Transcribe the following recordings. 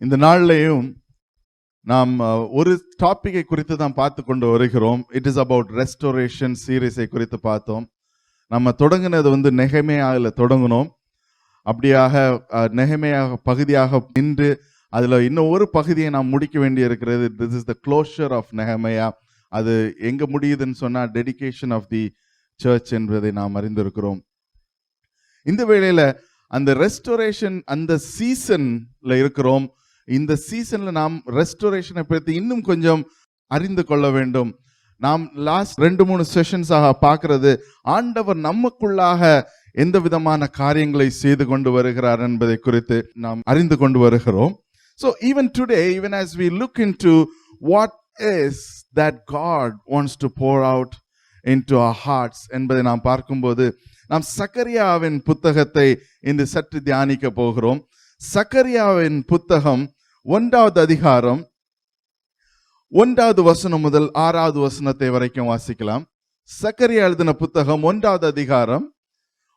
இந்த நாள்லையும் நாம் ஒரு டாபிக்கை குறித்து தான் பார்த்து கொண்டு வருகிறோம். இட் இஸ் அபவுட் ரெஸ்டோரேஷன் சீரீஸை குறித்து பார்த்தோம். நம்ம தொடங்கினது நெகேமியாவில் தொடங்கினோம். அப்படியாக நெகேமியா பகுதியாக நின்று அதில் இன்னும் ஒரு பகுதியை நாம் முடிக்க வேண்டி இருக்கிறது. This is the closure of நெகேமியா. அது எங்கே முடியுதுன்னு சொன்னால் டெடிகேஷன் ஆஃப் தி சர்ச் என்பதை நாம் அறிந்திருக்கிறோம். இந்த வேளையில் அந்த ரெஸ்டோரேஷன் அந்த சீசன்ல இருக்கிறோம். இந்த சீசன்ல நாம் ரெஸ்டோரேஷனை பற்றி இன்னும் கொஞ்சம் அறிந்து கொள்ள வேண்டும். நாம் லாஸ்ட் 2-3 செஷன்ஸாக பார்க்கிறது, ஆண்டவர் நமக்குள்ளாக எந்த விதமான காரியங்களை செய்து கொண்டு வருகிறார் என்பதை குறித்து நாம் அறிந்து கொண்டு வருகிறோம். So even today, even as we look into what is that God wants to pour out into our hearts என்பதை நாம் பார்க்கும்போது, நாம் சக்கரியாவின் புத்தகத்தை இன்று சற்று தியானிக்க போகிறோம். சக்கரியாவின் புத்தகம் 1வது அதிகாரம் 1வது வசனம் முதல் 6வது வசனத்தை வரைக்கும் வாசிக்கலாம். சக்கரியா எழுதின புத்தகம் 1வது அதிகாரம்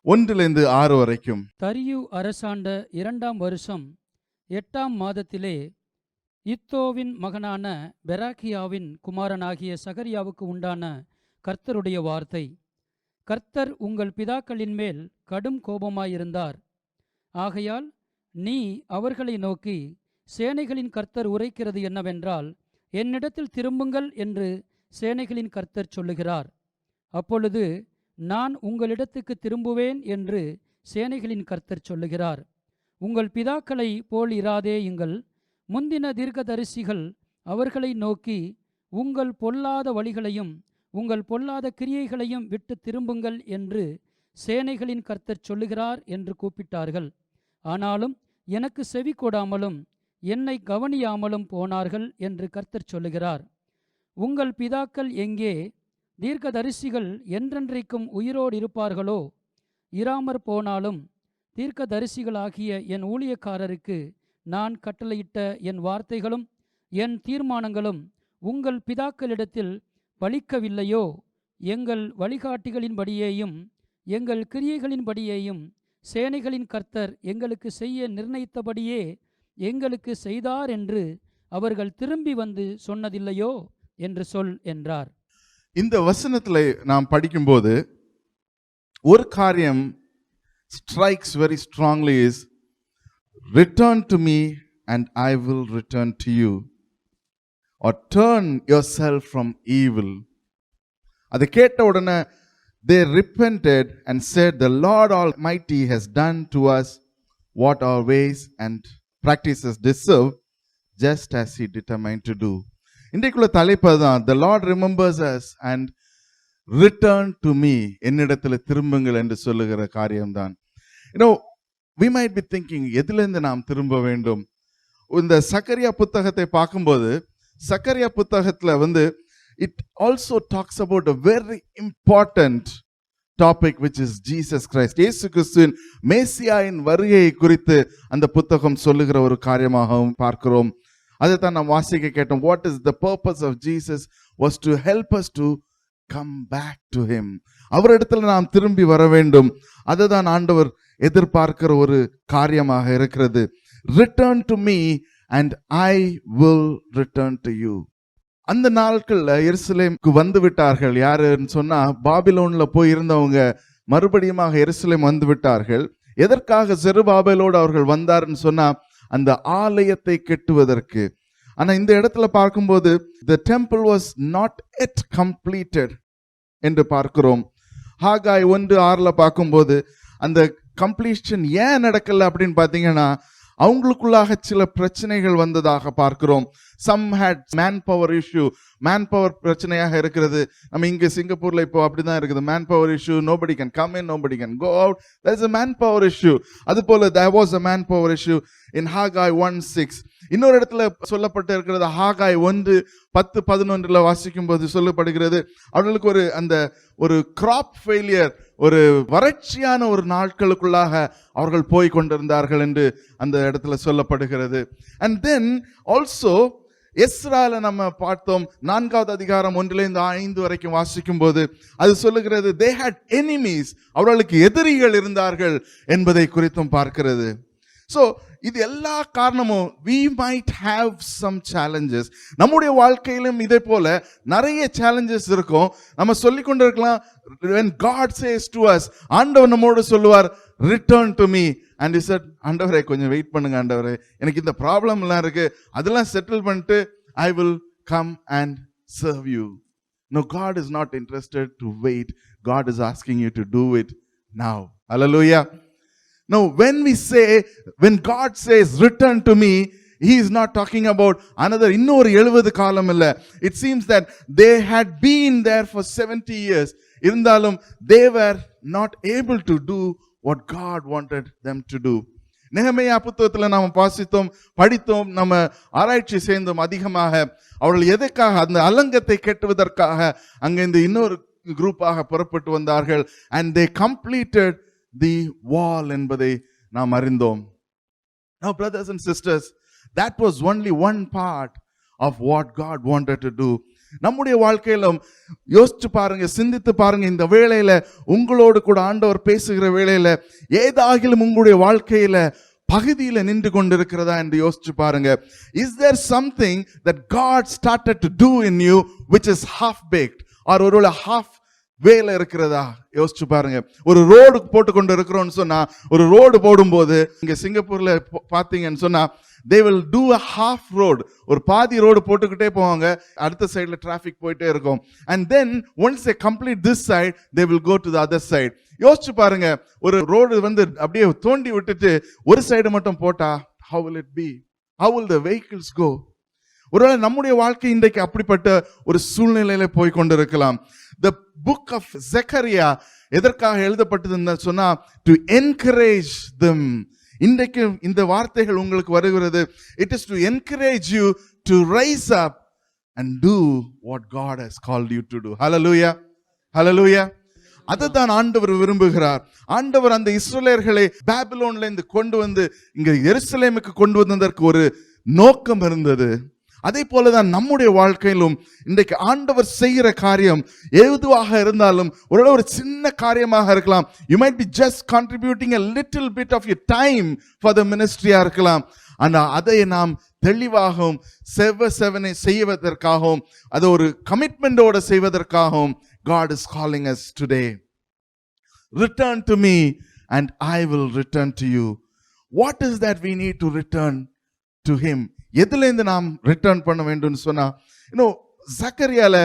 1லிருந்து 6 வரைக்கும். தரியு அரசாண்ட 2ஆம் வருஷம் 8ஆம் மாதத்திலே இத்தோவின் மகனான பெராக்கியாவின் குமாரனாகிய சகரியாவுக்கு உண்டான கர்த்தருடைய வார்த்தை. கர்த்தர் உங்கள் பிதாக்களின் மேல் கடும் கோபமாயிருந்தார். ஆகையால் நீ அவர்களை நோக்கி, சேனைகளின் கர்த்தர் உரைக்கிறது என்னவென்றால், என்னிடத்தில் திரும்புங்கள் என்று சேனைகளின் கர்த்தர் சொல்லுகிறார். அப்பொழுது நான் உங்களிடத்துக்கு திரும்புவேன் என்று சேனைகளின் கர்த்தர் சொல்லுகிறார். உங்கள் பிதாக்களை போல் இராதேயுங்கள். முந்தின தீர்க்கதரிசிகள் அவர்களை நோக்கி, உங்கள் பொல்லாத வழிகளையும் உங்கள் பொல்லாத கிரியைகளையும் விட்டு திரும்புங்கள் என்று சேனைகளின் கர்த்தர் சொல்லுகிறார் என்று கூப்பிட்டார்கள். ஆனாலும் எனக்கு செவி கொடாமலும் என்னை கவனியாமலும் போனார்கள் என்று கர்த்தர் சொல்லுகிறார். உங்கள் பிதாக்கள் எங்கே? தீர்க்கதரிசிகள் என்றென்றைக்கும் உயிரோடு இருப்பார்களோ? இராமற் போனாலும் தீர்க்கதரிசிகளாகிய என் ஊழியக்காரருக்கு நான் கட்டளையிட்ட என் வார்த்தைகளும் என் தீர்மானங்களும் உங்கள் பிதாக்களிடத்தில் பலிக்கவில்லையோ? எங்கள் வழிகாட்டிகளின்படியேயும் எங்கள் கிரியைகளின்படியேயும் சேனைகளின் கர்த்தர் எங்களுக்கு செய்ய நிர்ணயித்தபடியே எங்களுக்கு செய்தார் என்று அவர்கள் திரும்பி வந்து சொன்னதில்லையோ என்று சொல் என்றார். இந்த வசனத்தில் நாம் படிக்கும்போது ஒரு காரியம் strikes very strongly is, return to me and I will return to you, or turn yourself from evil. அதை கேட்ட உடனே they repented and said, the Lord Almighty has done to us what our ways and practices deserve, just as he determined to do. இன்றைக்குள்ள தலைப்பு தான், the Lord remembers us and return to me, என்னிடத்தில் திரும்புங்கள் என்று சொல்லுகிற காரியம்தான். We might be thinking, எதிலிருந்து நாம் திரும்ப வேண்டும்? இந்த சக்கரியா புத்தகத்தை பார்க்கும்போது, சக்கரியா புத்தகத்தில் it also talks about a very important topic, which is Jesus Christ. இயேசு கிறிஸ்துவின் மேசியாவின் வருகையை குறித்து அந்த புத்தகம் சொல்லுகிற ஒரு காரியமாகவும் பார்க்கிறோம். அதைத்தான் நாம் வாசிக்க கேட்டோம். What is the purpose of Jesus was to help us to come back to him. அவரிடத்தில் நாம் திரும்பி வர வேண்டும். அதுதான் ஆண்டவர் எதிர்பார்க்கிற ஒரு காரியமாக இருக்கிறது. Return to me and I will return to you. அந்த நாட்கள்ல எருசலேமுக்கு வந்து விட்டார்கள். யாருன்னு சொன்னா, பாபிலோன்ல போய் இருந்தவங்க மறுபடியும் எருசலேம் வந்து விட்டார்கள். எதற்காக செருபாபேலோடு அவர்கள் வந்தார்னு சொன்னா, அந்த ஆலயத்தை கட்டுவதற்கு. ஆனா இந்த இடத்துல பார்க்கும்போது the temple was not yet completed என்று பார்க்கிறோம். ஹாகாய் 1:6 பார்க்கும்போது அந்த கம்ப்ளீஷன் ஏன் நடக்கல அப்படின்னு பார்த்தீங்கன்னா, அவங்களுக்குள்ளாக சில பிரச்சனைகள் வந்ததாக பார்க்கிறோம். Some had manpower issue. manpower பிரச்சனையாக இருக்கிறது. நம்ம இங்க சிங்கப்பூர்ல இப்போ அப்படிதான் இருக்குது. manpower issue, nobody can come in, nobody can go out. There's a manpower issue. அதுபோல there was a manpower issue in Haggai 1:6. இன்னொரு இடத்துல சொல்லப்பட்டு இருக்கிறது, ஹாகாய் 1:10-11 வாசிக்கும் போது சொல்லப்படுகிறது, அவர்களுக்கு ஒரு கிராப் ஃபெயிலியர், ஒரு வறட்சியான ஒரு நாட்களுக்குள்ளாக அவர்கள் போய் கொண்டிருந்தார்கள் என்று அந்த இடத்துல சொல்லப்படுகிறது. And then also எஸ்ரால நம்ம பார்த்தோம், 4வது அதிகாரம் 1-5 வரைக்கும் வாசிக்கும் போது அது சொல்லுகிறது, they had enemies, அவர்களுக்கு எதிரிகள் இருந்தார்கள் என்பதை குறித்தும் பார்க்கிறது. ஸோ இது எல்லா காரணமும் we might have some challenges. நம்முடைய வாழ்க்கையிலும் இதே போல நிறைய சேலஞ்சஸ் இருக்கும். நம்ம சொல்லிக் கொண்டிருக்கலாம், when God says to us, ஆண்டவர் நம்மோடு சொல்லுவார், return to me, and he said, ஆண்டவரே கொஞ்சம் வெயிட் பண்ணுங்க ஆண்டவரே, எனக்கு இந்த ப்ராப்ளம் எல்லாம் இருக்கு, அதெல்லாம் செட்டில் பண்ணிட்டு I will come and serve you. No, God is not interested to wait. God is asking you to do it now. Hallelujah. Now, when God says, return to me, he is not talking about another இன்னொரு 70 காலம் இல்ல. It seems that they had been there for 70 years. இருந்தாலும் they were not able to do what God wanted them to do. நெகேமியா புத்தகத்தில் நாம் வாசித்தோம், படித்தோம், நம்ம ஆராய்ச்சி செய்தோம் அதிகமாக. அவர்கள் எதற்காக? அந்த அலங்கத்தை கட்டுவதற்காக அங்கே இந்த இன்னொரு குரூப்பாக புறப்பட்டு வந்தார்கள். and they completed the wall என்பதை நாம் அறிந்தோம். Now brothers and sisters, that was only one part of what God wanted to do. நம்முடைய வாழ்க்கையிலும் யோசிச்சு பாருங்க, சிந்தித்து பாருங்க. இந்த வேளையில உங்களோடு கூட ஆண்டவர் பேசுகிற வேளையில ஏதாகிலும் உங்களுடைய வாழ்க்கையில பகுதியில நின்று கொண்டிருக்கிறதா என்று யோசிச்சு பாருங்க. Is there something that God started to do in you which is half baked, or ஒருவேளை half வேலை இருக்கிறதா? யோசிச்சு பாருங்க. ஒரு ரோடு போட்டு கொண்டு இருக்கிறோம்னு சொன்னா, ஒரு ரோடு போடும்போது இங்க சிங்கப்பூர்ல பாத்தீங்கன்னு சொன்னா, they will do a half road, ஒரு பாதி ரோடு போட்டுக்கிட்டே போவாங்க, அடுத்த சைடுல டிராபிக் போயிட்டே இருக்கும். and then once they complete this side, they will go to the other side. யோசிச்சு பாருங்க, ஒரு ரோடு அப்படியே தோண்டி விட்டுட்டு ஒரு சைடு மட்டும் போட்டா, how will it be? How will the vehicles go? ஒருவேளை நம்முடைய வாழ்க்கை இன்றைக்கு அப்படிப்பட்ட ஒரு சூழ்நிலையில போய் கொண்டிருக்கலாம். The book of Zechariah எதற்காக எழுதப்பட்டதுன்னு சொன்னா, to encourage them. இன்றைக்கு இந்த வார்த்தைகள் உங்களுக்கு வருகிறது. It is to encourage you to rise up and do what God has called you to do. Hallelujah. Hallelujah. அதுதான் ஆண்டவர் விரும்புகிறார். ஆண்டவர் அந்த இஸ்ரவேலர்களை பாபிலோன்ல இருந்து கொண்டு வந்து இங்க எருசலேமுக்கு கொண்டு வந்ததற்கு ஒரு நோக்கம் இருந்தது. அதே போலதான் நம்முடைய வாழ்க்கையிலும் இன்றைக்கு ஆண்டவர் செய்கிற காரியம் எதுவாக இருந்தாலும், ஒரு சின்ன காரியமாக இருக்கலாம். You might be just contributing a little bit of your time for the ministry இருக்கலாம். ஆனா அதை நாம் தெளிவாகவும் செவ்வனை செய்வதற்காகவும், அதை ஒரு கமிட்மெண்டோட செய்வதற்காகவும் God is calling us today. Return to me and I will return to you. What is that we need to return to him? எதுல இருந்து நாம் ரிட்டர்ன் பண்ண வேண்டும் சொன்னா, சக்கரியால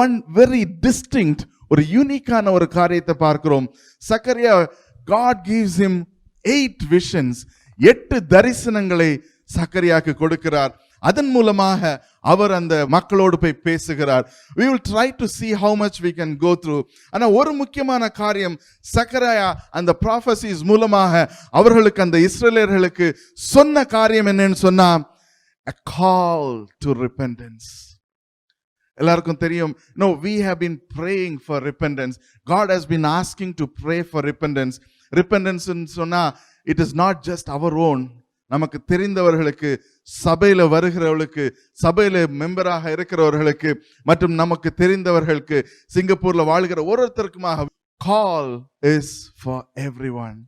one very distinct, ஒரு யூனிக்கான ஒரு காரியத்தை பார்க்கிறோம். Zakariya, God gives him 8 visions, 8 தரிசனங்களை சக்கரியாக்கு கொடுக்கிறார். அதன் மூலமாக அவர் அந்த மக்களோடு போய் பேசுகிறார். We will try to see how much we can go through. ஆனா ஒரு முக்கியமான காரியம், சக்கரியா அந்த prophecies மூலமாக அவர்களுக்கு, அந்த இஸ்ரவேலர்களுக்கு சொன்ன காரியம் என்னன்னு சொன்னா, a call to repentance. எல்லாருக்கும் தெரியும், we have been praying for repentance. God has been asking to pray for repentance. Repentance சொன்னா, it is not just our own. நமக்கு தெரிந்தவர்களுக்கு, சபையில வருகிறவர்களுக்கு, சபையில மெம்பராக இருக்கிறவர்களுக்கு, மற்றும் நமக்கு தெரிந்தவர்களுக்கு, சிங்கப்பூர்ல வாழ்கிற ஒருத்தருக்குமாக. Call is for everyone.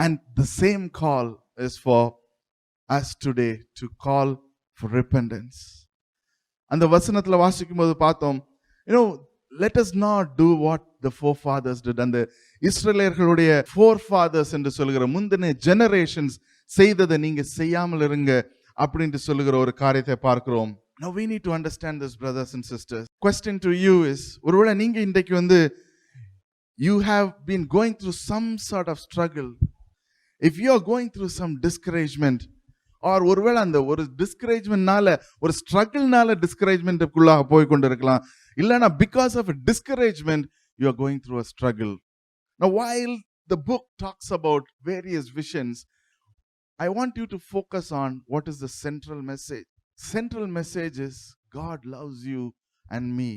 And the same call is for us today, to call for repentance. அந்த வசனத்துல வாசிக்கும் போது பார்த்தோம், let us not do what the forefathers did. அந்த இஸ்ரவேலர்களுடைய forefathers என்று சொல்லுகிற முந்தின ஜெனரேஷன்ஸ் செய்ததை நீங்க செய்யாமல் இருங்க அப்படினு சொல்லுகிற ஒரு காரியத்தை பார்க்கிறோம். Now we need to understand this, brothers and sisters. Question to you is, ஒருவேளை நீங்க இன்றைக்கு you have been going through some sort of struggle. If you are going through some discouragement, or ஒருவேளை அந்த ஒரு டிஸ்கரேஜ்மென்ட்னால, ஒரு ஸ்ட்ரகிள்னால டிஸ்கரேஜ்மென்ட்க்குள்ளாக போய் கொண்டிருக்கலாம். இல்லனா because of a discouragement you are going through a struggle. Now while the book talks about various visions, I want you to focus on what is the central message. Central message is God loves you and me.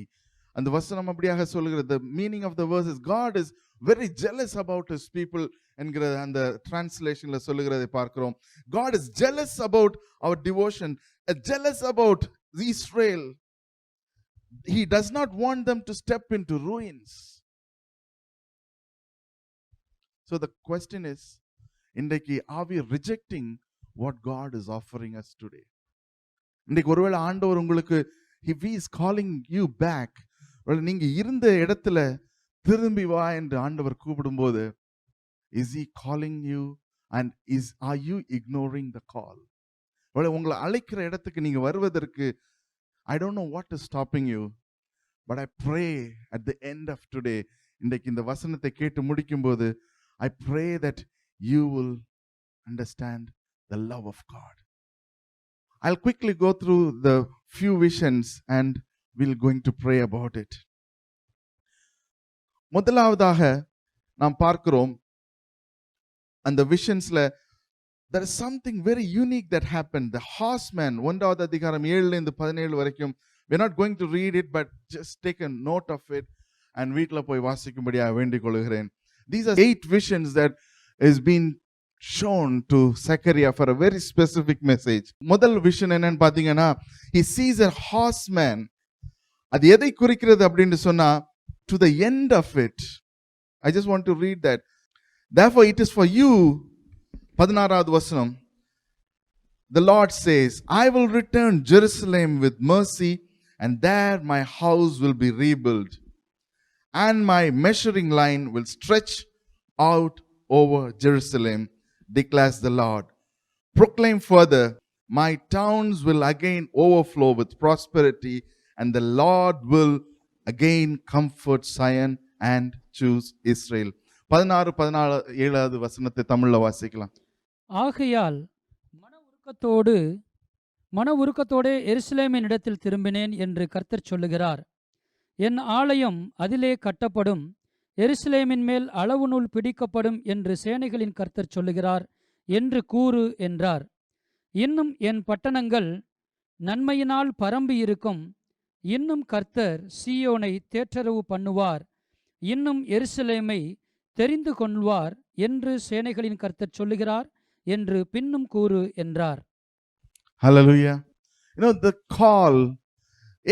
அந்த வசனம் அப்படியாக சொல்கிறது, the meaning of the verse is God is very jealous about his people என்கிற அந்த டிரான்ஸ்லேஷன்ல சொல்லுகிறதை பார்க்கிறோம். God is jealous about our devotion, jealous about Israel. He does not want them to step into ruins. So the question is, இன்றைக்கு are we rejecting what God is offering us today? இன்றைக்கு ஒருவேளை ஆண்டவர் உங்களுக்கு if he is calling you back, நீங்க இருந்த இடத்துல திரும்பி வா என்று ஆண்டவர் கூப்பிடும்போது, is he calling you and are you ignoring the call? உங்களை அழைக்கிற இடத்துக்கு நீங்க வருவதற்கு I don't know what is stopping you, but I pray at the end of today, இன்றைக்கு இந்த வசனத்தை கேட்டு முடிக்கும்போது, I pray that you will understand the love of God. I'll quickly go through the few visions and we're going to pray about it. முதலாவதாக நாம் பார்க்கிறோம் அந்த விஷன்ஸ்ல there is something very unique that happened. The horseman, 1வது அதிகாரம் 7ல இருந்து 17 வரைக்கும், we're not going to read it, but just take a note of it and வீட்ல போய் வாசிக்கும்படியாக வேண்டிக் கொள்கிறேன். These are 8 visions that is being shown to Zechariah for a very specific message. முதல் vision என்னன்னு பாத்தீங்கன்னா, he sees a horseman. அது எதை குறிக்கிறது அப்படின்னு சொன்னா, to the end of it. I just want to read that. Therefore it is for you, 16வது வசனம், the Lord says, I will return Jerusalem with mercy, and there my house will be rebuilt, and my measuring line will stretch out over Jerusalem, declares the Lord. Proclaim further, my towns will again overflow with prosperity, and the Lord will again comfort Zion and choose Israel. 16-17 வசனத்தை தமிழ்ல வாசிக்கலாம். ஆகையால் மன உருக்கத்தோடு எருசலேமின் இடத்தில் திரும்பினேன் என்று கர்த்தர் சொல்லுகிறார். என் ஆலயம் அதிலே கட்டப்படும், எருசலேமின் மேல் அளவு நூல் பிடிக்கப்படும் என்று சேனைகளின் கர்த்தர் சொல்லுகிறார் என்று கூறு என்றார். இன்னும் என் பட்டணங்கள் நன்மையினால் பரம்பி இருக்கும். இன்னும் கர்த்தர் சீயோனை தேற்றரவு பண்ணுவார். இன்னும் எருசலேமை தெரிந்து கொள்வார் என்று சேனைகளின் கர்த்தர் சொல்லுகிறார் என்று பின்னும் கூறு என்றார். Hallelujah. You know the call.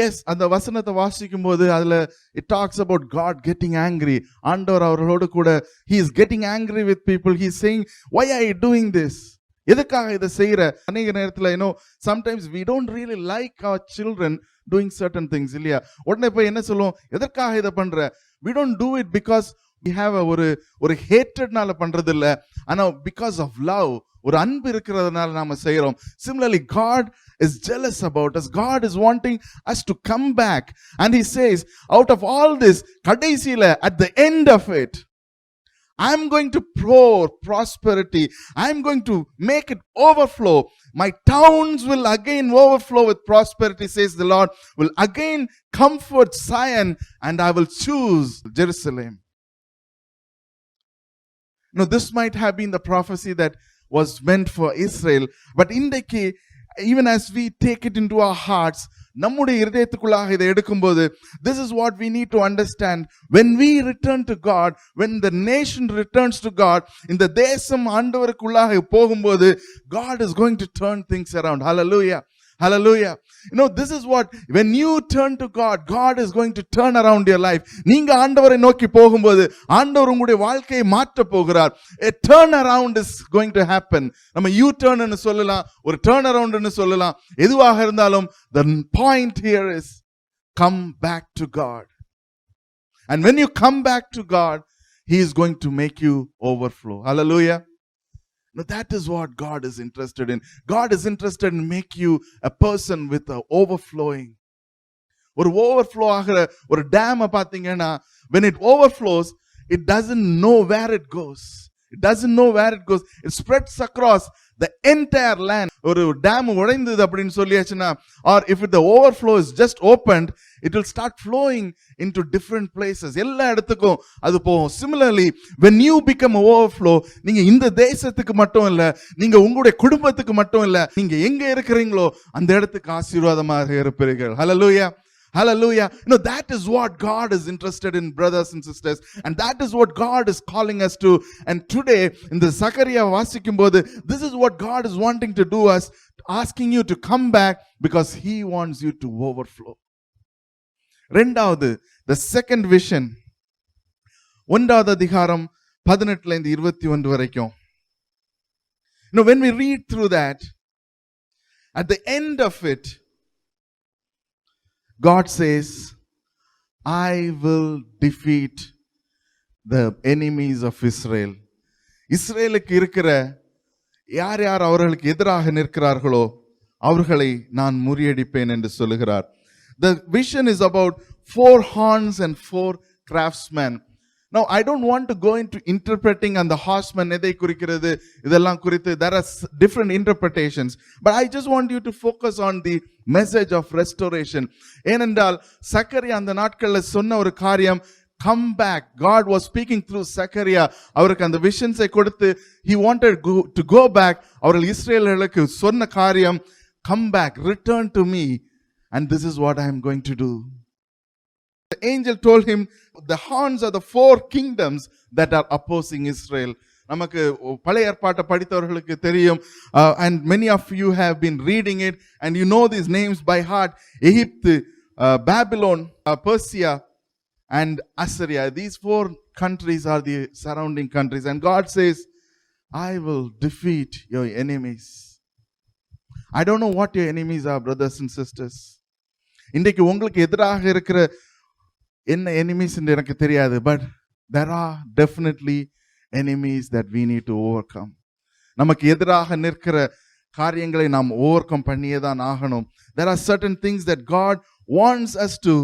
Yes, அந்த வசனத்தை வாசிக்கும் போது அதுல it talks about God getting angry. ஆண்டவர் அவர்களோடு கூட he is getting angry with people. He is saying, why are you doing this? எதுக்காக இதை செய்யற? அநேக நேரத்துல sometimes we don't really like our children doing certain things, இல்லையா? உடனே போய் என்ன சொல்லுவோம், எதற்காக இதை பண்ற? We don't do it because we have ஒரு ஹேட்ரட்னால பண்றது இல்ல, ஆனா because of love, ஒரு அன்பு இருக்கிறதுனால நாம செய்யறோம். Similarly, God is jealous about us. God is wanting us to come back, and he says, out of all this, கடைசியில at the end of it, I'm going to pour prosperity. I'm going to make it overflow. My towns will again overflow with prosperity, says the Lord. Will again comfort Zion, and I will choose Jerusalem. Now, this might have been the prophecy that was meant for Israel, but இன்றைக்கு even as we take it into our hearts, நம்முடைய இதயத்துக்குள்ளாக இதை எடுக்கும்போது, this is what we need to understand. When we return to God, when the nation returns to God, இந்த தேசம் ஆண்டவருக்குள்ளாக போகும்போது, God is going to turn things around. Hallelujah. Hallelujah. You know, this is what, when you turn to God, God is going to turn around your life. நீங்க ஆண்டவரை நோக்கி போகும்போது ஆண்டவர் உங்களுடைய வாழ்க்கையை மாற்ற போகிறார். A turn around is going to happen. நம்ம யூ டர்ன் னு சொல்லலாம், ஒரு டர்ன் அரவுண்ட் னு சொல்லலாம். எதுவாக இருந்தாலும் the point here is come back to God. And when you come back to God, he is going to make you overflow. Hallelujah. Now that is what God is interested in. God is interested in make you a person with a overflowing. ஒரு overflow ஆகிற ஒரு dam பாத்தீங்கன்னா, when it overflows, it doesn't know where it goes. It doesn't know where it goes. It spreads across the entire land. ஒரு dam உடைந்தது அப்படின்னு சொல்லியாச்சுன்னா, or if the overflow is just opened, it will start flowing into different places. எல்லா இடத்துக்கும் அது போகும். Similarly, when you become an overflow, நீங்க இந்த தேசத்துக்கு மட்டும் இல்ல, நீங்க உங்களுடைய குடும்பத்துக்கு மட்டும் இல்ல, நீங்க எங்க இருக்கிறீங்களோ அந்த இடத்துக்கு ஆசீர்வாதமாக இருப்பீர்கள். Hallelujah. Hallelujah. You know, that is what God is interested in, brothers and sisters. And that is what God is calling us to. And today, in the Zechariah வாசிக்கும்போது, this is what God is wanting to do us, asking you to come back because he wants you to overflow. ரெண்டாவது, the second vision. 1வது அதிகாரம் 18 ல இருந்து 21 வரைக்கும். Now, when we read through that, at the end of it, God says, I will defeat the enemies of Israel. இஸ்ரேலுக்கு இருக்கிற யார் யார் அவர்களுக்கு எதிராக நிற்கிறார்களோ அவர்களை நான் முறியடிப்பேன் என்று சொல்லுகிறார். The vision is about 4 horns and 4 craftsmen. Now, I don't want to go into interpreting and the horsemen எதை குறிக்கிறது இதெல்லாம் குறித்து. There are different interpretations. But I just want you to focus on the message of restoration. ஏனென்றால் சக்கரியா அந்த நாட்களில் சொன்ன ஒரு காரியம், come back. God was speaking through Zechariah. அவருக்கு அந்த விஷன்ஸை கொடுத்து he wanted to go back. அவர்கள் இஸ்ரேலர்களுக்கு சொன்ன காரியம், come back, return to me, and this is what I am going to do. The angel told him, the horns are the 4 kingdoms that are opposing Israel. நமக்கு பழைய ஏற்பாட்டை படித்தவர்களுக்கு தெரியும், and many of you have been reading it and you know these names by heart. Egypt, Babylon, Persia and Assyria. These 4 countries are the surrounding countries, and God says, I will defeat your enemies. I don't know what your enemies are, brothers and sisters. இன்றைக்கு உங்களுக்கு எதிராக இருக்கிற என்ன enemies என்று எனக்கு தெரியாது, but there are definitely enemies that we need to overcome. நமக்கு எதிராக நிற்கிற காரியங்களை நாம் ஓவர்கம் பண்ணியே தான் ஆகணும். There are certain things that God wants us to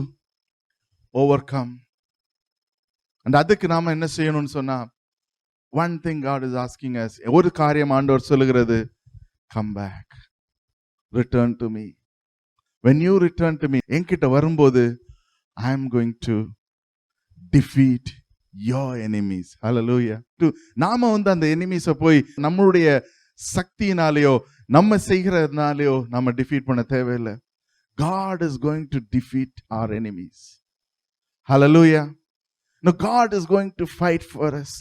overcome. And அதுக்கு நாம என்ன செய்யணும்னு சொன்னா, one thing God is asking us, ஒரு காரியம் ஆண்டவர் சொல்லுகிறது, come back, return to me. When you return to me, என்கிட்ட வரும்போது I am going to defeat your enemies. Hallelujah. நாம அந்த எனிமீஸை போய் நம்மளுடைய சக்தியினாலேயோ நம்ம செய்கிறதுனாலேயோ நம்ம டிஃபீட் பண்ண தேவையில்லை. God is going to defeat our enemies. Hallelujah. No, God is going to fight for us.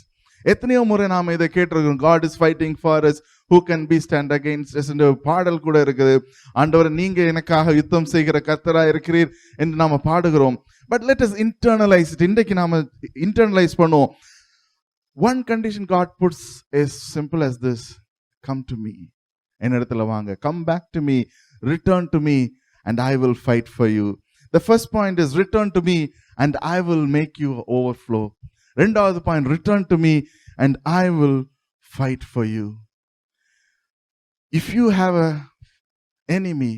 எத்தனையோ முறை நாம இதை கேட்டிருக்கிறோம், God is fighting for us, who can be stand against us என்ற பாடல் கூட இருக்குது. ஆண்டவர் நீங்க எனக்காக யுத்தம் செய்கிற கர்த்தரா இருக்கிறீர் என்று நாம பாடுகிறோம். But let us internalize it. இன்றைக்கு நாம internalize பண்ணுவோம். One condition God puts is simple as this: come to me. என்னிடத்துல வாங்க, come back to me, return to me, and I will fight for you. The first point is return to me and I will make you overflow. ரெண்டாவது point, return to me and I will fight for you. If you have a enemy,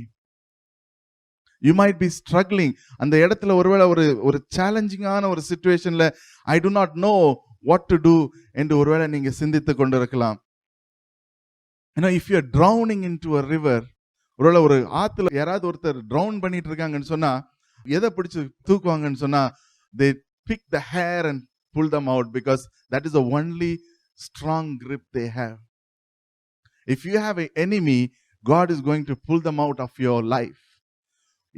you might be struggling. அந்த இடத்துல ஒருவேளை ஒரு சேலஞ்சிங்கான ஒரு சிச்சுவேஷன்ல I do not know what to do என்று ஒருவேளை நீங்க சிந்தித்து கொண்டிருக்கலாம். You know, if you are drowning into a river, ஒருவேளை ஒரு ஆத்துல யாராவது ஒருத்தர் drown பண்ணிட்டு இருக்காங்கன்னு சொன்னா எதை பிடிச்சு தூக்குவாங்கன்னு சொன்னா they pick the hair and pull them out, because that is the only strong grip they have. If you have an enemy, God is going to pull them out of your life.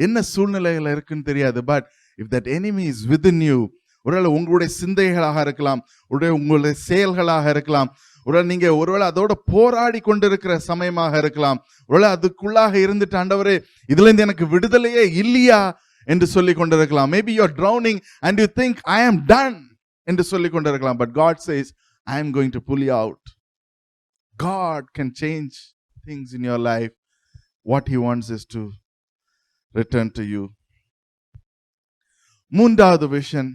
என்ன சூழ்நிலைகள் இருக்குன்னு தெரியாது, but if that enemy is within you, ஒருவேளை உங்களுடைய சிந்தைகளாக இருக்கலாம், உங்களுடைய செயல்களாக இருக்கலாம், ஒருவேளை அதோட போராடி கொண்டிருக்கிற சமயமாக இருக்கலாம், ஒருவேளை அதுக்குள்ளாக இருந்துட்டு ஆண்டவரே இதுல இருந்து எனக்கு விடுதலையே இல்லையா என்று சொல்லிக் கொண்டிருக்கலாம். Maybe you are drowning and you think I am done என்று சொல்லிக் கொண்டிருக்கலாம், but God says I am going to pull you out. God can change things in your life. What he wants is to return to you. மூன்றாவது vision,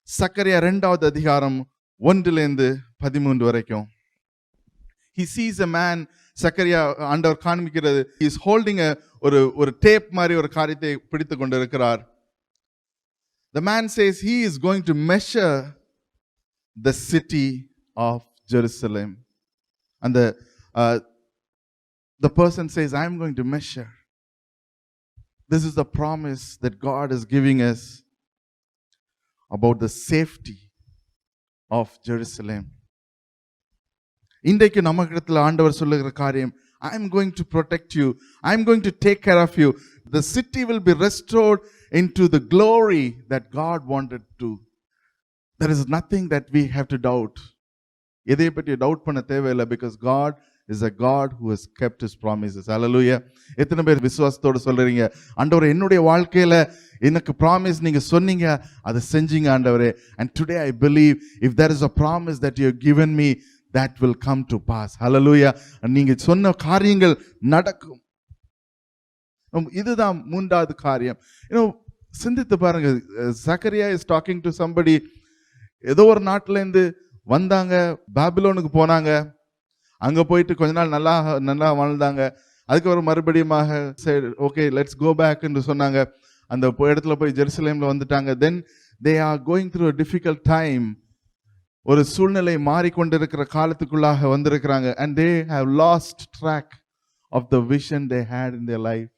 Zakariya 2வது அதிகாரம் 1-13 வரைக்கும். He sees a man, Zakariya ஆண்டவர் காண்பிக்கிறது, he is holding ஒரு tape மாதிரி ஒரு காரியத்தை பிடித்து கொண்டிருக்கிறார். The man says he is going to measure the city of Jerusalem. And the person says, I am going to measure. This is the promise that God is giving us about the safety of Jerusalem. இன்றைக்கு நமக்கிடத்தில் ஆண்டவர் சொல்லுகிற காரியம், I am going to protect you. I am going to take care of you. The city will be restored into the glory that God wanted to. There is nothing that we have to doubt. எதை பற்றி doubt பண்ண தேவையில்லை, because God is a God who has kept his promises. Hallelujah. எத்தனை பேர் விசுவாசத்தோடு சொல்றீங்க, ஆண்டவரே என்னுடைய வாழ்க்கையில எனக்கு ப்ராமிஸ் நீங்க சொன்னீங்க, அதை செஞ்சீங்க ஆண்டவரே. And today I believe if there is a promise that you have given me, that will come to pass. Hallelujah. நீங்க சொன்ன காரியங்கள் நடக்கும். இதுதான் மூன்றாவது காரியம். சிந்தித்து பாருங்க. Zakariya is talking to somebody. ஏதோ ஒரு நாட்டுல இருந்து வந்தாங்க, பாபிலோனுக்கு போனாங்க. அங்க போயிட்டு கொஞ்ச நாள் நல்லா வாழ்ந்தாங்க. அதுக்கப்புறம் மறுபடியும் ஓகே லெட்ஸ் கோ பேக் என்று சொன்னாங்க. அந்த இடத்துல போய் ஜெருசலேம்ல வந்துட்டாங்க. தென் they are going through a difficult time. ஒரு சூழ்நிலை மாறிக்கொண்டிருக்கிற காலத்துக்குள்ளாக வந்திருக்கிறாங்க. and they have lost track of the vision they had in their life.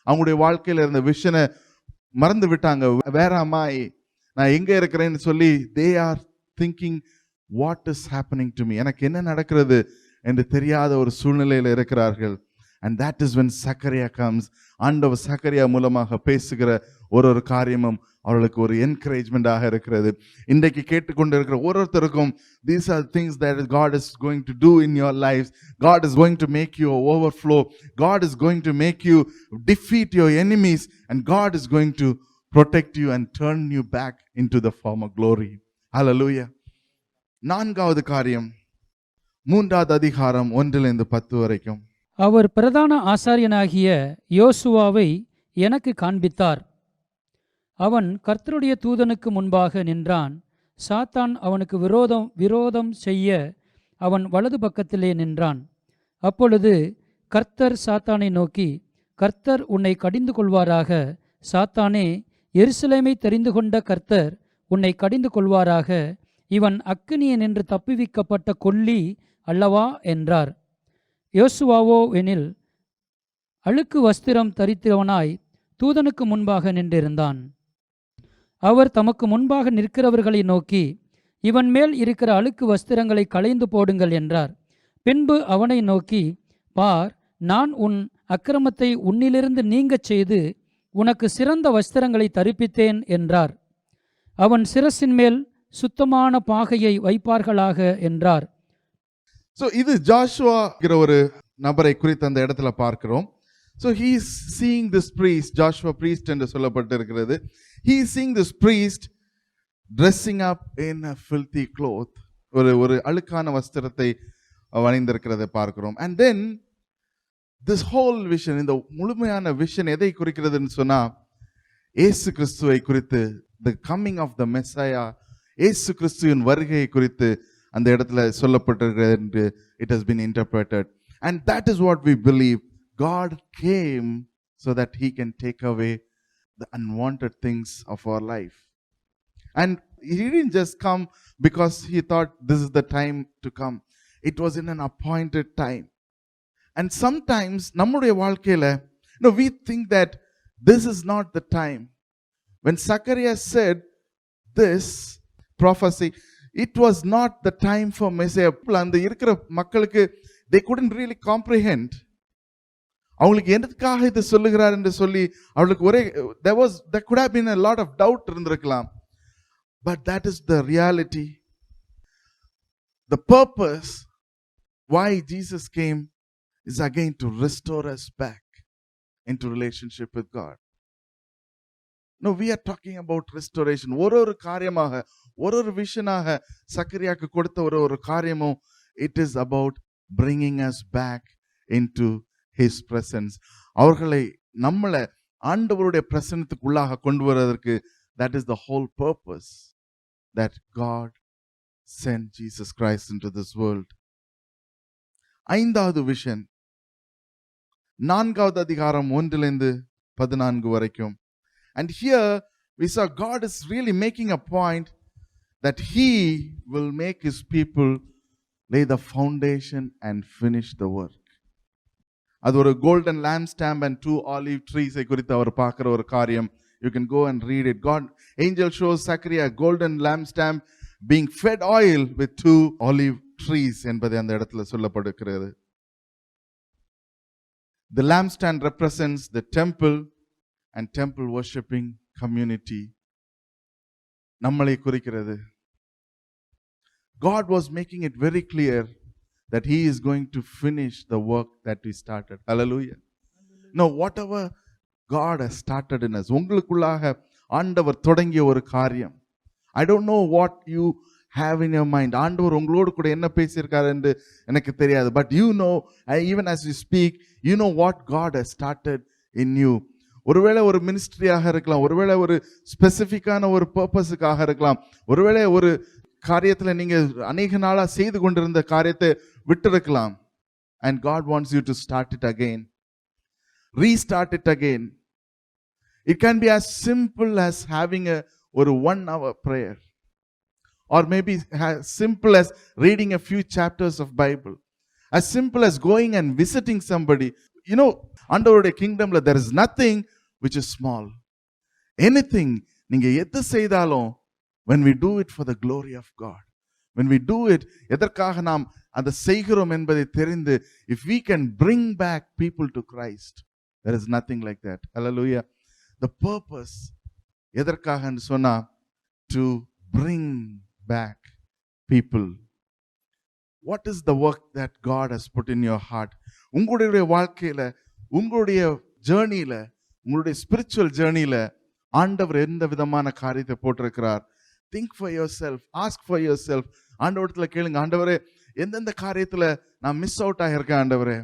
அவங்களுடைய வாழ்க்கையில இருந்த விஷனை மறந்து விட்டாங்க. வேற அம்மாய் நான் எங்க இருக்கிறேன்னு சொல்லி they are thinking what is happening to me, எனக்கு என்ன நடக்கிறது என்று தெரியாத ஒரு சூழ்நிலையில இருக்கிறார்கள். and that is when Zechariah comes. ஆண்டவர் சக்கரியா மூலமாக பேசுகிற ஒரு காரியமும் அவர்களுக்கு ஒரு என்கரேஜ்மெண்டாக இருக்கிறது. இன்றைக்கு கேட்டுக்கொண்டிருக்கிற ஒருத்தருக்கும் these are things that God is going to do in your lives. God is going to make you overflow. God is going to make you defeat your enemies, and God is going to protect you and turn you back into the former glory. Hallelujah. நான்காவது காரியம், 3வது அதிகாரம் 1-10 வரைக்கும். அவர் பிரதான ஆசாரியனாகிய யோசுவாவை எனக்கு காண்பித்தார். அவன் கர்த்தருடைய தூதனுக்கு முன்பாக நின்றான். சாத்தான் அவனுக்கு விரோதம் செய்ய அவன் வலது பக்கத்திலே நின்றான். அப்பொழுது கர்த்தர் சாத்தானை நோக்கி, கர்த்தர் உன்னை கடிந்து கொள்வாராக. சாத்தானே, எருசலேமை தெரிந்து கொண்ட கர்த்தர் உன்னை கடிந்து கொள்வாராக. இவன் அக்கினியை நின்று தப்புவிக்கப்பட்ட கொல்லி அல்லவா என்றார். யோசுவாவோ எனில் அழுக்கு வஸ்திரம் தரித்தவனாய் தூதனுக்கு முன்பாக நின்றிருந்தான். அவர் தமக்கு முன்பாக நிற்கிறவர்களை நோக்கி, இவன் மேல் இருக்கிற அழுக்கு வஸ்திரங்களை களைந்து போடுங்கள் என்றார். பின்பு அவனை நோக்கி, பார், நான் உன் அக்கிரமத்தை உன்னிலிருந்து நீங்கச் செய்து உனக்கு சிறந்த வஸ்திரங்களை தரிப்பித்தேன் என்றார். அவன் சிரசின் மேல் சுத்தமான பாகையை வைப்பார்களாக என்றார். இது ஜாஷுவாங்கிற ஒரு நபரை குறித்து அந்த இடத்துல பார்க்கிறோம். So he is seeing this priest, Joshua priest என்று சொல்லப்பட்டிருக்கிறது. He is seeing this priest dressing up in a filthy cloth. ஒரு அழுக்கான வஸ்திரத்தை அணிந்திருக்கிறதை பார்க்கிறோம். And then this whole vision, இந்த முழுமையான விஷன் எதை குறிக்கிறதுன்னு சொன்னா, இயேசு கிறிஸ்துவை குறித்து, the coming of the Messiah, இயேசு கிறிஸ்துவின் வருகையை குறித்து அந்த இடத்துல சொல்லப்பட்டிருக்கிறது என்று it has been interpreted. And that is what we believe. God came so that he can take away the unwanted things of our life. And he didn't just come because he thought this is the time to come. It was in an appointed time. And sometimes நம்முடைய வாழ்க்கையில we think that this is not the time. When Zechariah said this prophecy, it was not the time for Messiah. அந்த இருக்கிற மக்களுக்கு they couldn't really comprehend. அவங்களுக்கு எதுக்காக இது சொல்லுகிறார் என்று சொல்லி அவளுக்கு ஒரே there could have been a lot of doubt இருந்திருக்கலாம். But that is the reality. The purpose why Jesus came is again to restore us back into relationship with God. No, we are talking about restoration. ஒரு காரியமாக ஒரு விஷனாக சக்கரியாக்கு கொடுத்த ஒரு காரியமும் it is about bringing us back into his presence. அவர்களை நம்மளை ஆண்டவருடைய பிரசன்னத்துக்குள்ளாக கொண்டு வருவதற்கு that is the whole purpose that God sent Jesus Christ into this world. 5வது விஷன், 4வது அதிகாரம் 1-14 வரைக்கும். And here we saw God is really making a point that he will make his people lay the foundation and finish the work. அது ஒரு golden lampstand and 2 olive trees குறித்து அவர் பார்க்கிற ஒரு காரியம். You can go and read it. Angel shows Zechariah a golden lampstand being fed oil with 2 olive trees என்பது அந்த இடத்துல சொல்லப்படுகிறது. The lampstand represents the temple and temple worshipping community. நம்மளை குறிக்கிறது. God was making it very clear that he is going to finish the work that we started. Hallelujah. Now whatever God has started in us, உங்களுக்குள்ளாக ஆண்டவர் தொடங்கிய ஒரு காரியம். I don't know what you have in your mind. ஆண்டவர் உங்களோடு கூட என்ன பேசியிருக்காரு என்று எனக்கு தெரியாது. But you know, even as you speak, you know what God has started in you. ஒருவேளை ஒரு மினிஸ்ட்ரியாக இருக்கலாம், ஒருவேளை ஒரு ஸ்பெசிஃபிக்கான ஒரு பர்பஸுக்காக இருக்கலாம், ஒருவேளை ஒரு காரியத்துல நீங்க அநேக நாளா செய்து கொண்டிருந்த காரியத்தை விட்டிருக்கலாம். And God wants you to start it again. Restart it again. It can be as simple as having a 1 hour prayer, or maybe as simple as reading a few chapters of Bible, as simple as going and visiting somebody. You know, under the kingdom there is nothing which is small. Anything நீங்க எது செய்தாலும், when we do it for the glory of God, when we do it எதற்காக நாம் அதை செய்கிறோம் என்பதை தெரிந்து, if we can bring back people to Christ, there is nothing like that. Hallelujah. The purpose எதற்காக சொன்னா, to bring back people. What is the work that God has put in your heart? உங்களுடைய வாழ்க்கையில, உங்களுடைய ஜேர்னியில, உங்களுடைய spiritual ஜேர்னியில ஆண்டவர் எந்த விதமான காரியத்தை போட்டிருக்கிறார்? Think for yourself, ask for yourself. ஆண்டவரத்துல கேளுங்க, ஆண்டவரே எந்தெந்த காரியத்துல நான் மிஸ் அவுட் ஆகியிருக்கேன் ஆண்டவரே?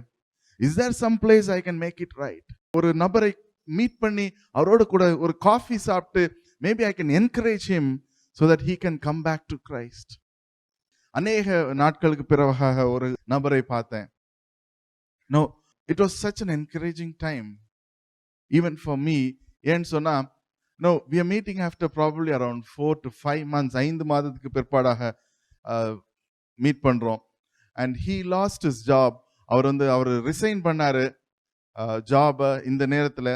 Is there some place I can make it right? ஒரு நபரை மீட் பண்ணி அவரோட கூட ஒரு காஃபி சாப்பிட்டு, maybe I can encourage him so that he can come back to Christ. அநேக நாட்களுக்கு பிறகாக ஒரு நபரை பார்த்தேன். No, it was such an encouraging time even for me. ஏன்னு சொன்னா, no, we are meeting after probably around 4 to 5 months. 5 மாதத்துக்கு பிற்பாடாக meet பண்றோம். And he lost his job. அவர் ரிசைன் பண்ணாரு ஜாப இந்த நேரத்துல.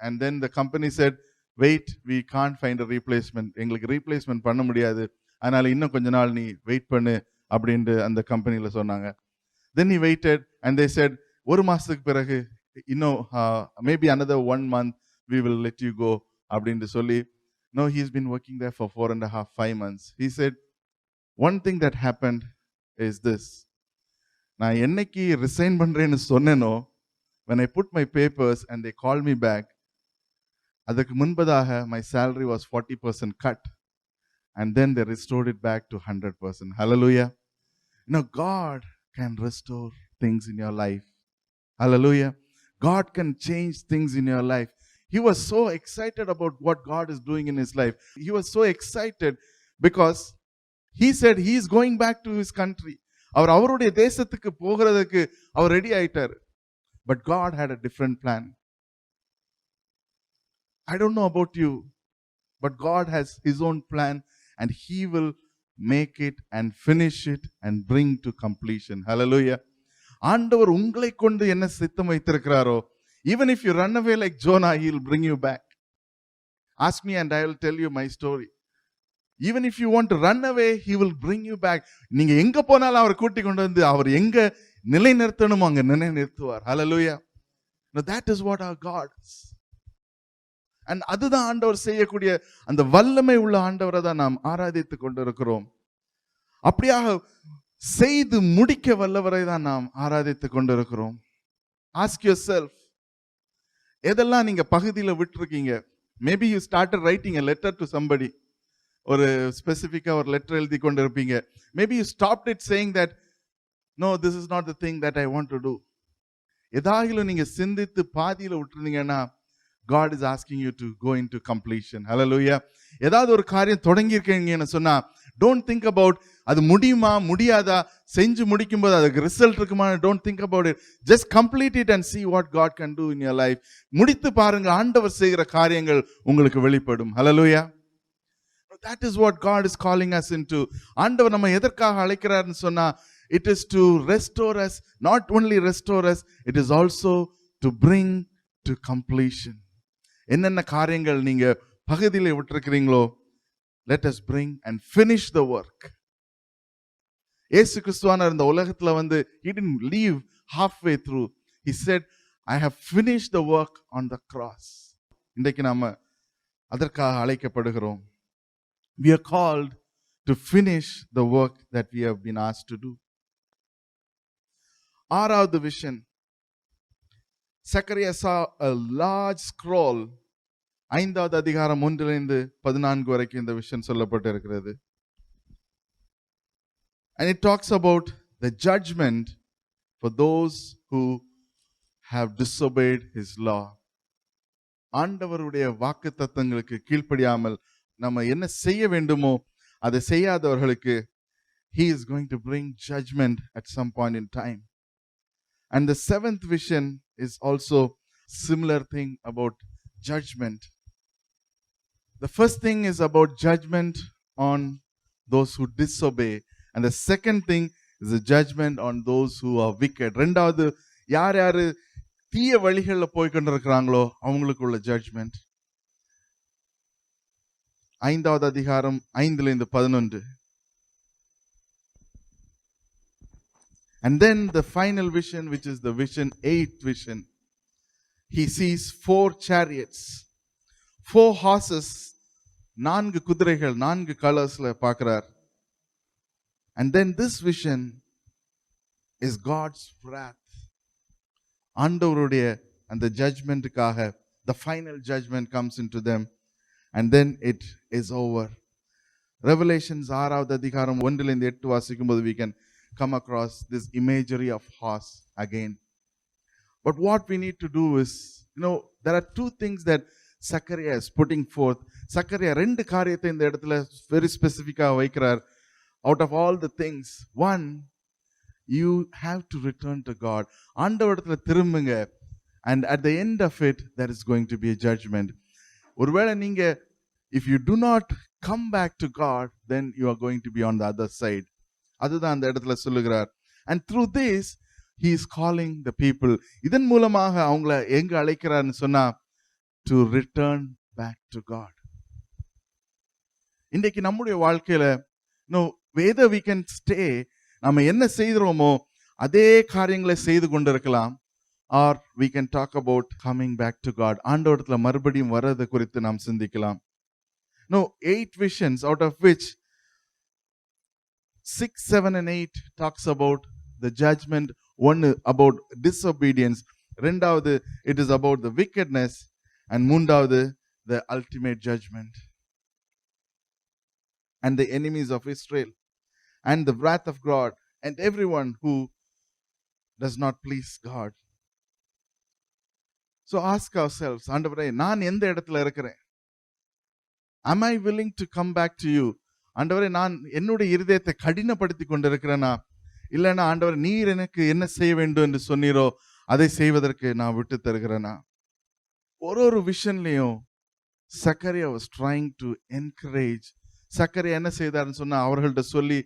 And then the company said, wait, we can't find a replacement. எங்களுக்கு ரீப்ளேஸ்மெண்ட் பண்ண முடியாது, அதனால இன்னும் கொஞ்ச நாள் நீ வெயிட் பண்ணு அப்படின்ட்டு அந்த கம்பெனில சொன்னாங்க. Then he waited and they said, ஒரு மாசத்துக்கு பிறகு இன்னும் maybe another 1 month we will let you go அப்படின்ட்டு சொல்லி, no, he's been working there for 4.5, 5 months. He said, one thing that happened is this. நான் என்னைக்கு ரிசைன் பண்றேன்னு சொன்னேனோ, when I put my papers and they called me back, அதுக்கு முன்பதாக my salary was 40% cut, and then they restored it back to 100%. Hallelujah. You know, God can restore things in your life. Hallelujah. God can change things in your life. He was so excited about what God is doing in his life. He was so excited because he said he is going back to his country. அவருடைய தேசத்துக்கு போகிறதுக்கு அவர் ready ஆயிட்டார். But God had a different plan. I don't know about you, but God has his own plan and he will make it and finish it and bring to completion. Hallelujah. ஆண்டவர் உங்களை கொண்டு என்ன சித்தம் வைத்திருக்கிறாரோ, even if you run away like Jonah, he will bring you back. Ask me and I will tell you my story. Even if you want to run away, he will bring you back. நீங்க எங்க போனாலும் அவர் கூட்டி கொண்டு வந்து அவர் எங்க நிலை நிறுத்தணுமோ அங்க நிலை நிறுத்துவார். Hallelujah. Now that is what our God is. And அதுதான் ஆண்டவர் செய்யக்கூடிய அந்த வல்லமை உள்ள ஆண்டவரை தான் நாம் ஆராதித்துக் கொண்டிருக்கிறோம். அப்படியாக செய்து முடிக்க வல்லவரை தான் நாம் ஆராதித்துக் கொண்டிருக்கிறோம். Ask yourself, எதெல்லாம் நீங்க பகுதியில விட்டுருக்கீங்க? Maybe you started writing a letter to somebody. ஒரு ஸ்பெசிஃபிக்கா ஒரு லெட்டர் எழுதி கொண்டு இருப்பீங்க. Maybe you stopped it saying that, no, this is not the thing that I want to do. ஏதாகிலும் நீங்க சிந்தித்து பாதியில விட்டுருந்தீங்கன்னா, God is asking you to go into completion. Hallelujah. ஏதாவது ஒரு காரியம் தொடங்கி இருக்கீங்கன்னு சொன்னா, don't think about அது முடியுமா முடியாதா, செஞ்சு முடிக்கும்போது அதுக்கு ரிசல்ட் இருக்குமா, don't think about it. Just complete it and see what God can do in your life. முடித்து பாருங்க, ஆண்டவர் செய்கிற காரியங்கள் உங்களுக்கு வெளிப்படும். Hallelujah. That is what God is calling us into. ஆண்டவர் நம்ம எதற்காக அழைக்கிறார்னு சொன்னா, it is to restore us, not only restore us, it is also to bring to completion. என்னென்ன காரியங்கள் நீங்க பகுதியில விட்டுருக்கிறீங்களோ, let us bring and finish the work. இயேசு கிறிஸ்துவானவர் இந்த உலகத்துல வந்து he didn't leave halfway through. He said, I have finished the work on the cross. இன்றைக்கு நாம அதற்காக அழைக்கப்படுகிறோம். We are called to finish the work that we have been asked to do. ஆறாவது vision, Zechariah saw a large scroll. 5வது அதிகாரம் 1-14 வரைக்கும் இந்த vision சொல்லப்பட்டு இருக்கிறது. And it talks about the judgment for those who have disobeyed his law. ஆண்டவருடைய வாக்குத்தத்தங்களுக்கு கீழ்ப்படியாமல் நம்ம என்ன செய்ய வேண்டுமோ அதை செய்யாதவர்களுக்கு he is going to bring judgment at some point in time. And the seventh vision is also similar thing about judgment. The first thing is about judgment on those who disobey, and the second thing is a judgment on those who are wicked. ரெண்டாவது யார் யாரு தீய வழிகளில் போய் கொண்டிருக்கிறாங்களோ அவங்களுக்குள்ள judgement. 5வது அதிகாரம் 5-11. And then the final vision, which is the vision 8th vision, he sees 4 chariots, 4 horses, 4 குதிரைகள், 4 கலர்ஸ்ல பார்க்கிறார். And then this vision is God's wrath. ஆண்டவருடைய அந்த ஜட்ஜ்மெண்ட்டுக்காக the final judgment comes into them, and then it is over. Revelations 6வது அதிகாரம் 1-8 வாசிக்கும்போது we can come across this imagery of horse again. But what we need to do is, there are 2 things that Zechariah is putting forth. Zechariah 2 காரியத்தை இந்த இடத்துல very specifically வைக்கிறார். Out of all the things, one, you have to return to God. ஆண்டவரிடத்துல திரும்புங்க, and at the end of it there is going to be a judgment. ஒருவேளை நீங்க if you do not come back to God, then you are going to be on the other side. அதுதான் அந்த இடத்துல சொல்லுகிறார். And through this he is calling the people. இதன் மூலமாக அவங்கள எங்க அழைக்கிறார்னு சொன்னா to return back to God. இன்றைக்கு நம்முடைய வாழ்க்கையில whether we can stay, நம்ம என்ன செய்கிறோமோ அதே காரியங்களை செய்து கொண்டிருக்கலாம், or we can talk about coming back to God. ஆண்டவரிடத்துல மறுபடியும் வர்றது குறித்து நாம் சிந்திக்கலாம். 8 visions, out of which 6, 7 and 8 talks about the judgment. One about disobedience, ரெண்டாவது it is about the wickedness, and மூன்றாவது the ultimate judgment and the enemies of Israel and the wrath of God and everyone who does not please God. So ask ourselves, ஆண்டவரே நான் எந்த இடத்துல இருக்கிறேன்? Am I willing to come back to you? ஆண்டவரே நான் என்னுடைய இருதயத்தை கடினப்படுத்தி கொண்டிருக்கிறேனா, இல்லைன்னா ஆண்டவரே நீர் எனக்கு என்ன செய்ய வேண்டும் என்று சொன்னீரோ அதை செய்வதற்கு நான் விட்டு தருகிறேனா? ஒரு விஷன்லையும் Zechariah was trying to encourage. Zechariah என்ன செய்தார்னு சொன்னா அவர்கள்ட்ட சொல்லி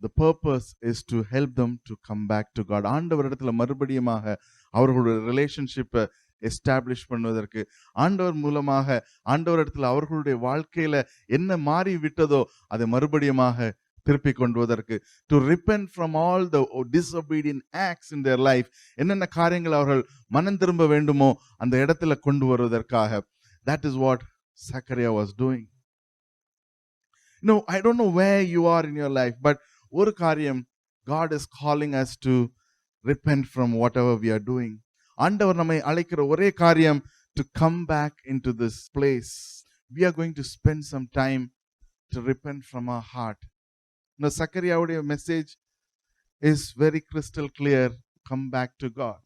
the purpose is to help them to come back to God. ஆண்டவரிடத்துல மறுபடியுமாக அவர்களுடைய ரிலேஷன்ஷிப்பை எஸ்டாப்ளிஷ் பண்ணுவதற்கு, ஆண்டவர் மூலமாக ஆண்டவரிடத்துல அவர்களுடைய வாழ்க்கையில என்ன மாறி விட்டதோ அதை மறுபடியுமாக திருப்பி கொண்டு வருவதற்கு, to repent from all the disobedient acts in their life, என்னென்ன காரியங்கள் அவர்கள் மனம் திரும்ப வேண்டுமோ அந்த இடத்துல கொண்டு வருவதற்காக. That is what Zechariah was doing. I don't know where you are in your life, but ஒரு காரியம், God is calling us to repent from whatever we are doing. ஆண்டவர் நம்மை அழைக்கிற ஒரே காரியம் to come back into this place. We are going to spend some time to repent from our heart. Zechariah's message is very crystal clear. Come back to God.